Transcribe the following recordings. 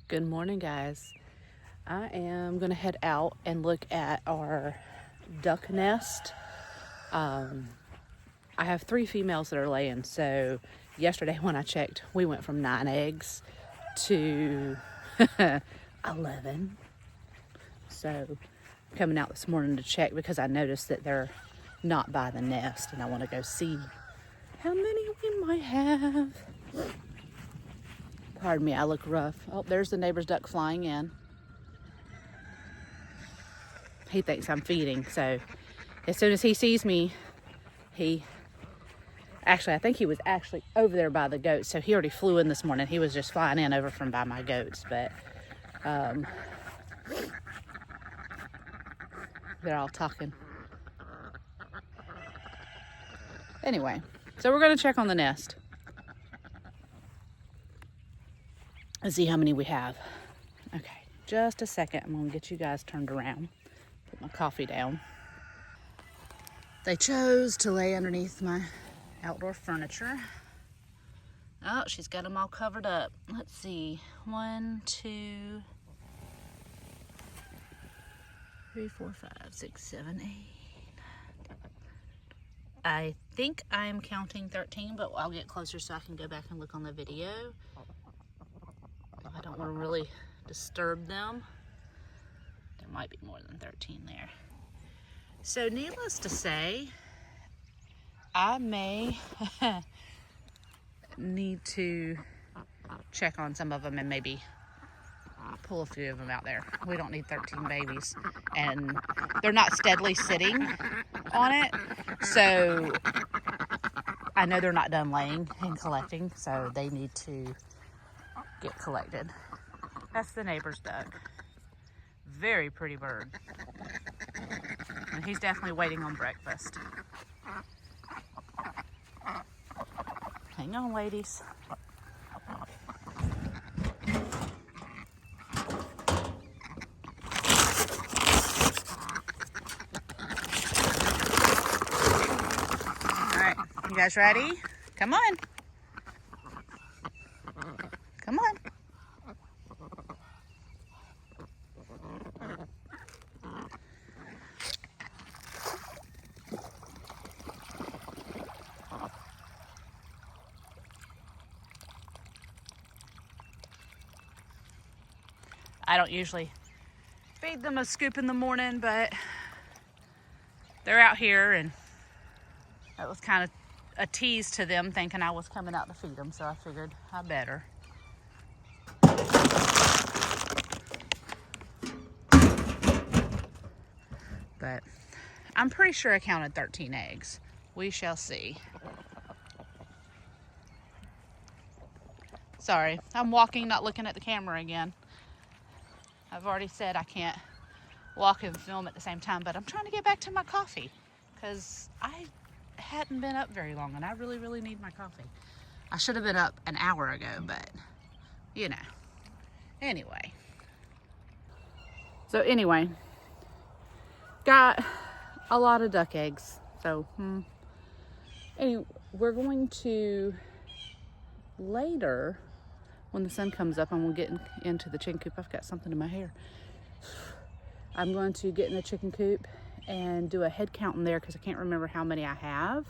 Good morning, guys. I am going to head out and look at our duck nest. I have 3 females that are laying, so yesterday when I checked, we went from 9 eggs to 11. So coming out this morning to check because I noticed that they're not by the nest, and I want to go see how many we might have. Pardon me, I look rough. Oh, there's the neighbor's duck flying in. He thinks I'm feeding, so as soon as he sees me, I think he was actually over there by the goats, so he already flew in this morning. He was just flying in over from by my goats, but they're all talking. Anyway, so we're going to check on the nest and see how many we have. Okay, just a second. I'm going to get you guys turned around. Put my coffee down. They chose to lay underneath my outdoor furniture. Oh, she's got them all covered up. Let's see. 1, 2, 3, 4, 5, 6, 7, 8. I think I'm counting 13, but I'll get closer so I can go back and look on the video. I don't want to really disturb them. There might be more than 13 there. So needless to say, I may need to check on some of them and maybe pull a few of them out there. We don't need 13 babies, and they're not steadily sitting on it, so I know they're not done laying and collecting, so they need to get collected. That's the neighbor's duck. Very pretty bird. And he's definitely waiting on breakfast. Hang on, ladies. All right, you guys ready? Come on. Come on. I don't usually feed them a scoop in the morning, but they're out here, and that was kind of a tease to them, thinking I was coming out to feed them, so I figured I better. But I'm pretty sure I counted 13 eggs. We shall see. Sorry, I'm walking, not looking at the camera again. I've already said I can't walk and film at the same time, but I'm trying to get back to my coffee because I hadn't been up very long and I really, really need my coffee. I should have been up an hour ago, but you know. Anyway. So anyway, got a lot of duck eggs. So, anyway, we're going to later, when the sun comes up, I'm going to get into the chicken coop. I've got something in my hair. I'm going to get in the chicken coop and do a head count in there because I can't remember how many I have,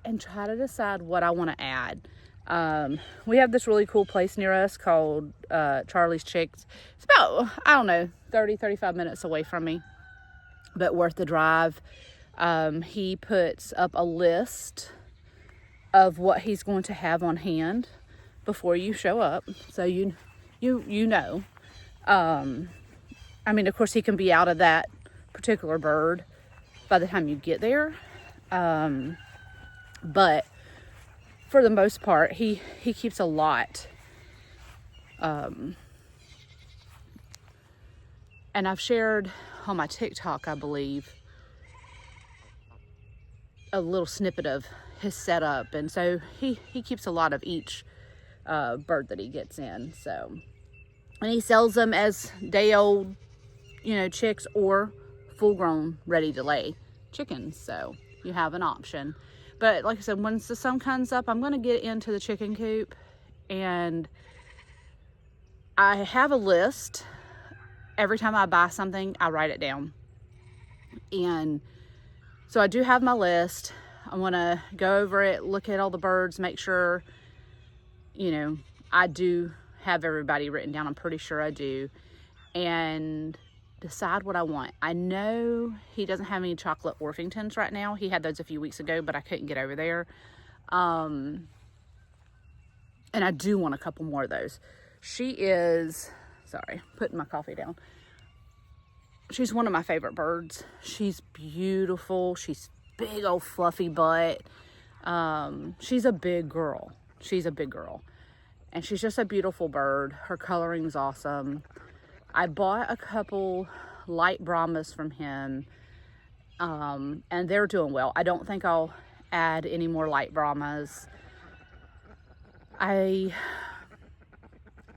and try to decide what I want to add. We have this really cool place near us called Charlie's Chicks. It's about, 30-35 minutes away from me, but worth the drive. He puts up a list of what he's going to have on hand before you show up, so you know. Of course, he can be out of that particular bird by the time you get there, but for the most part, he keeps a lot. And I've shared on my TikTok, I believe, a little snippet of his setup, and so he keeps a lot of each bird that he gets in. So, and he sells them as day old, chicks, or full grown, ready to lay chickens. So you have an option. But like I said, once the sun comes up, I'm going to get into the chicken coop and I have a list. Every time I buy something, I write it down. And so I do have my list. I want to go over it, look at all the birds, make sure, you know, I do have everybody written down. I'm pretty sure I do. And decide what I want. I know he doesn't have any chocolate Orpingtons right now. He had those a few weeks ago, but I couldn't get over there. And I do want a couple more of those. She is, sorry, putting my coffee down. She's one of my favorite birds. She's beautiful. She's big old fluffy butt. She's a big girl. She's a big girl. And she's just a beautiful bird. Her coloring's awesome. I bought a couple light Brahmas from him. And they're doing well. I don't think I'll add any more light Brahmas. I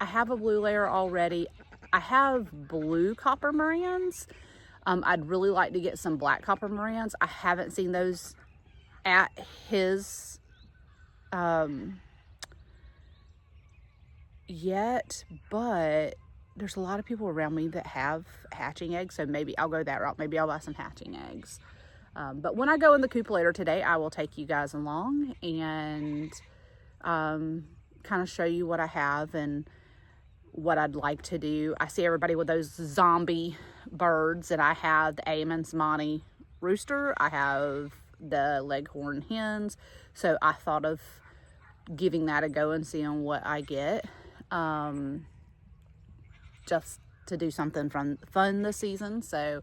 have a blue layer already. I have blue copper Marans. I'd really like to get some black copper Marans. I haven't seen those at his yet, but there's a lot of people around me that have hatching eggs, so maybe I'll go that route. Maybe I'll buy some hatching eggs. But when I go in the coop later today, I will take you guys along and kind of show you what I have and what I'd like to do. I see everybody with those zombie birds, and I have the Amon Samani rooster. I have the leghorn hens. So I thought of giving that a go and seeing what I get. Just to do something fun this season. So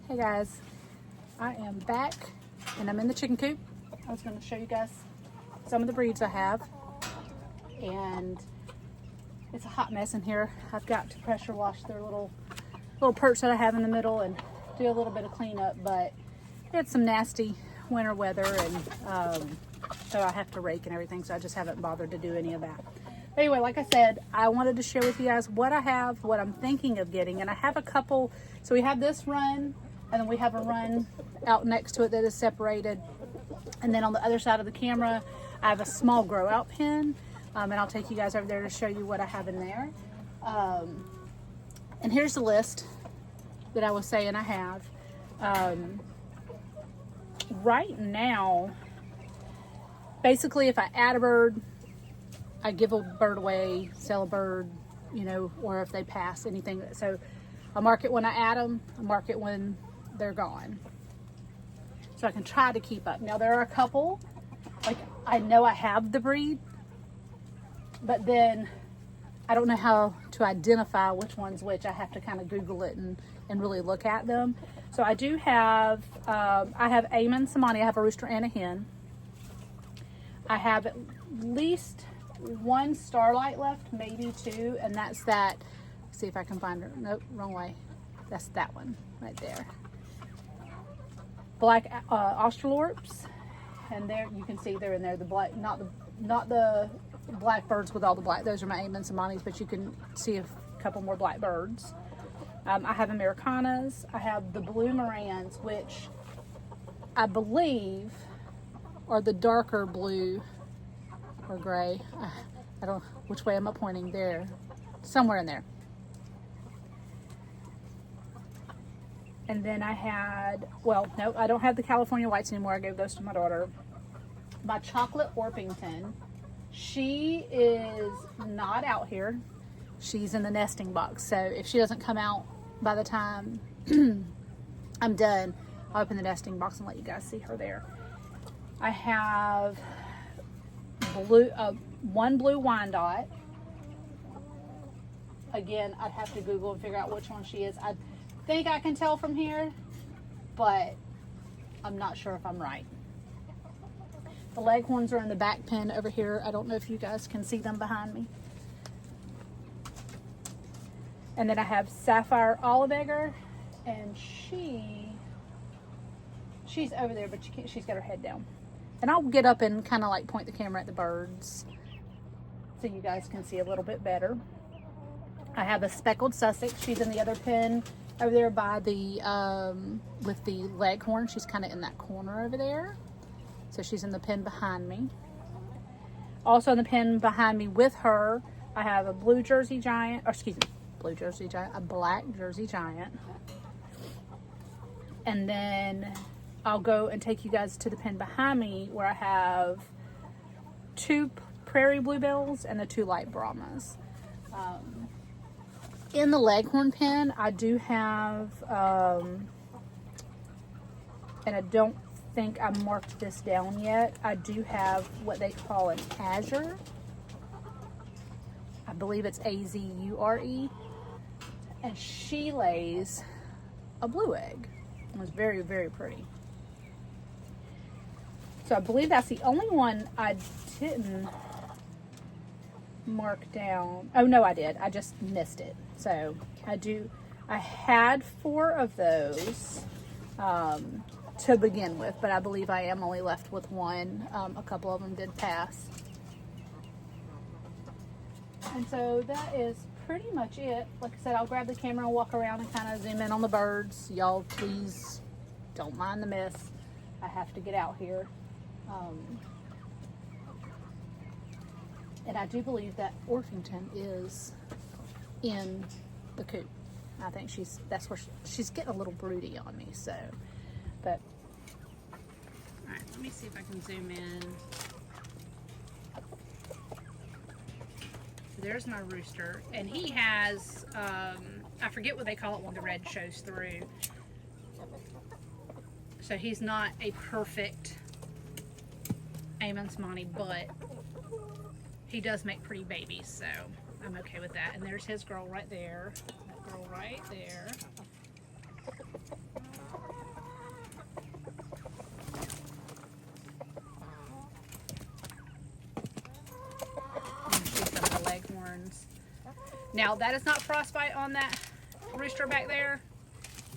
hey guys, I am back and I'm in the chicken coop. I was going to show you guys some of the breeds I have, and it's a hot mess in here. I've got to pressure wash their little perch that I have in the middle and do a little bit of cleanup, but we had some nasty winter weather, and so I have to rake and everything, so I just haven't bothered to do any of that. But anyway, like I said, I wanted to share with you guys what I have, what I'm thinking of getting, and I have a couple. So we have this run, and then we have a run out next to it that is separated, and then on the other side of the camera I have a small grow out pen, and I'll take you guys over there to show you what I have in there. And here's the list that I was saying I have. Right now, basically, if I add a bird, I give a bird away, sell a bird, you know, or if they pass anything. So I mark it when I add them, I mark it when they're gone. So I can try to keep up. Now there are a couple, like I know I have the breed, but then I don't know how to identify which one's which. I have to kind of Google it and really look at them. So I do have, I have Amon Samani. I have a rooster and a hen. I have at least one starlight left, maybe two, and that's that. See if I can find her. Nope, wrong way. That's that one right there. Black Australorps, and there you can see they're in there. The black, not the black birds with all the black. Those are my Amon Samanis, but you can see a couple more black birds. I have Americanas. I have the blue Marans, which I believe are the darker blue or gray. I don't know which way am I pointing there. Somewhere in there. And then I had, well, no, I don't have the California whites anymore. I gave those to my daughter. My chocolate Orpington, she is not out here. She's in the nesting box. So if she doesn't come out by the time I'm done, I'll open the nesting box and let you guys see her there. I have blue, one blue Wyandotte. Again, I'd have to Google and figure out which one she is. I think I can tell from here, but I'm not sure if I'm right. The leghorns are in the back pen over here. I don't know if you guys can see them behind me. And then I have Sapphire Olive Egger, and she's over there, but she's got her head down. And I'll get up and kind of like point the camera at the birds so you guys can see a little bit better. I have a speckled Sussex. She's in the other pen over there by the, with the leghorn. She's kind of in that corner over there. So she's in the pen behind me. Also in the pen behind me with her, I have a blue Jersey Giant, or excuse me, blue Jersey Giant, a black Jersey Giant. And then I'll go and take you guys to the pen behind me where I have 2 prairie bluebells and the 2 light Brahmas. In the leghorn pen, I do have, and I don't think I marked this down yet, I do have what they call an azure. I believe it's A-Z-U-R-E. And she lays a blue egg. It was very, very pretty. So I believe that's the only one I didn't mark down. Oh no, I did. I just missed it. So I had 4 of those to begin with, but I believe I am only left with 1. A couple of them did pass. And so that is pretty much it. Like I said, I'll grab the camera and walk around and kind of zoom in on the birds. Y'all please don't mind the mess. I have to get out here. And I do believe that Orpington is in the coop. I think that's where she's getting a little broody on me, so, but. All right, let me see if I can zoom in. There's my rooster, and he has, I forget what they call it when the red shows through. So he's not a perfect Amos Monty, but he does make pretty babies, so I'm okay with that. And there's his girl right there. That girl right there. And she's got the leghorns. Now, that is not frostbite on that rooster back there.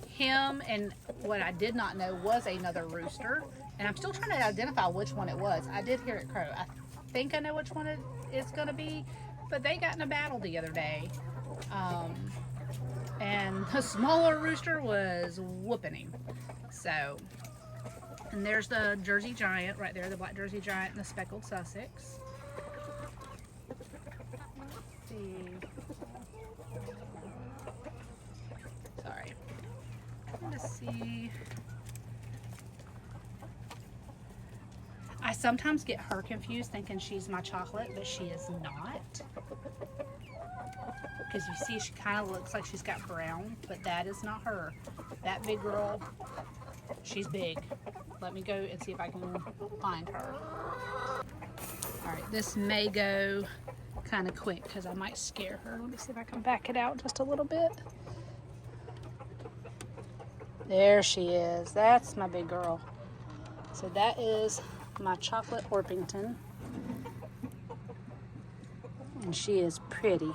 Him and what I did not know was another rooster. And I'm still trying to identify which one it was. I did hear it crow. I think I know which one it's going to be, but they got in a battle the other day. And the smaller rooster was whooping him. So, and there's the Jersey Giant right there, the black Jersey Giant and the speckled Sussex. Let's see. Sorry. Let's see. I sometimes get her confused thinking she's my chocolate, but she is not. Because you see she kind of looks like she's got brown, but that is not her. That big girl, she's big. Let me go and see if I can find her. Alright, this may go kind of quick because I might scare her. Let me see if I can back it out just a little bit. There she is. That's my big girl. So that is my chocolate Orpington. And she is pretty.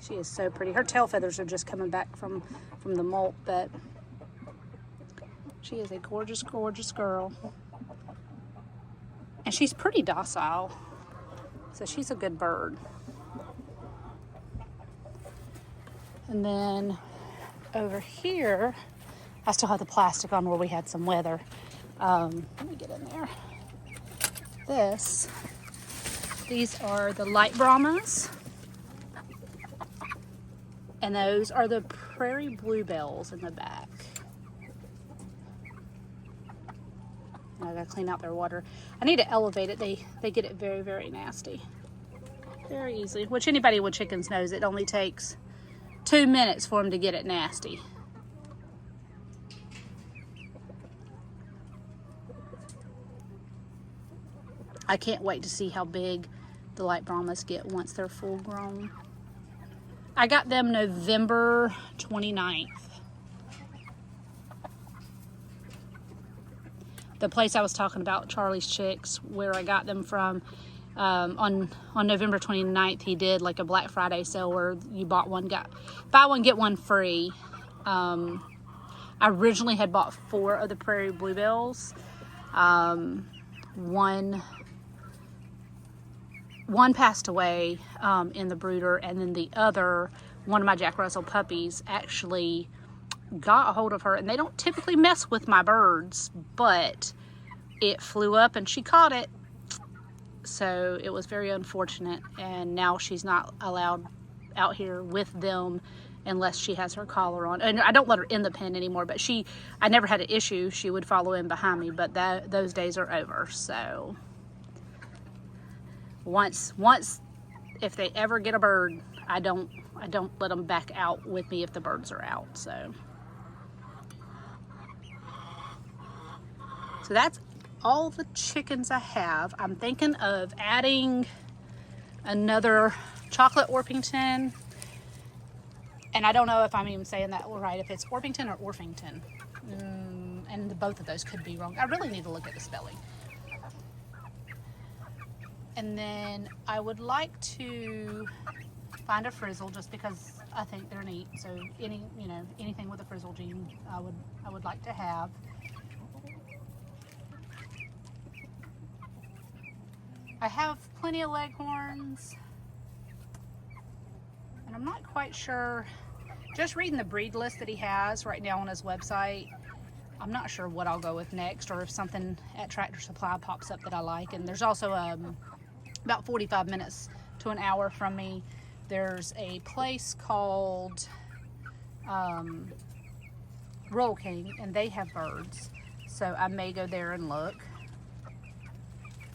She is so pretty. Her tail feathers are just coming back from the molt, but she is a gorgeous, gorgeous girl. And she's pretty docile. So she's a good bird. And then over here, I still have the plastic on where we had some weather. Let me get in there. These are the light Brahmas. And those are the prairie bluebells in the back. I gotta clean out their water. I need to elevate it. They get it very, very nasty. Very easily. Which anybody with chickens knows it only takes 2 minutes for them to get it nasty. I can't wait to see how big the light Brahmas get once they're full grown. I got them November 29th. The place I was talking about, Charlie's Chicks, where I got them from, on November 29th, he did like a Black Friday sale where you buy one, get one free. I originally had bought 4 of the prairie bluebells. One passed away in the brooder, and then the other one of my Jack Russell puppies actually got a hold of her, and they don't typically mess with my birds, but it flew up and she caught it. So it was very unfortunate, and now she's not allowed out here with them unless she has her collar on. And I don't let her in the pen anymore, but I never had an issue. She would follow in behind me, but those days are over. So once if they ever get a bird, I don't let them back out with me if the birds are out. So that's all the chickens I have. I'm thinking of adding another chocolate Orpington. And I don't know if I'm even saying that right, if it's Orpington or Orpington. And both of those could be wrong. I really need to look at the spelling. And then I would like to find a frizzle, just because I think they're neat. So anything with a frizzle gene, I would like to have. I have plenty of leghorns, and I'm not quite sure. Just reading the breed list that he has right now on his website, I'm not sure what I'll go with next, or if something at Tractor Supply pops up that I like. And there's also about 45 minutes to an hour from me, there's a place called Rural King, and they have birds, so I may go there and look.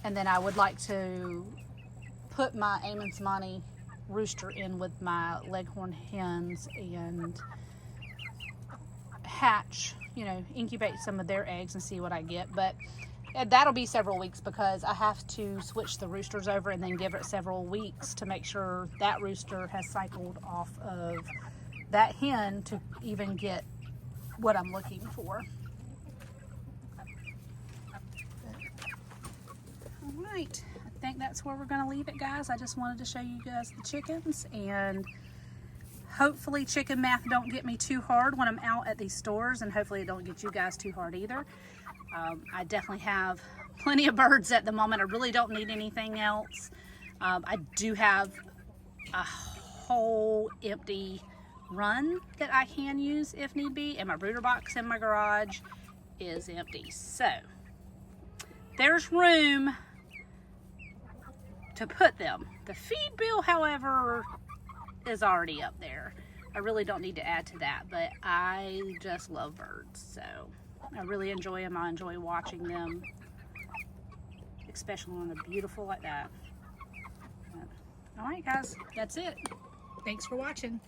And then I would like to put my Amos Monty rooster in with my leghorn hens and hatch, incubate some of their eggs and see what I get. But that'll be several weeks, because I have to switch the roosters over and then give it several weeks to make sure that rooster has cycled off of that hen to even get what I'm looking for. All right, I think that's where we're going to leave it, guys. I just wanted to show you guys the chickens, and hopefully chicken math don't get me too hard when I'm out at these stores, and hopefully it don't get you guys too hard either. I definitely have plenty of birds at the moment. I really don't need anything else. I do have a whole empty run that I can use if need be, and my brooder box in my garage is empty. So there's room to put them. The feed bill, however, is already up there. I really don't need to add to that, but I just love birds, so I really enjoy them. I enjoy watching them, especially when they're beautiful like that. All right, guys, that's it. Thanks for watching.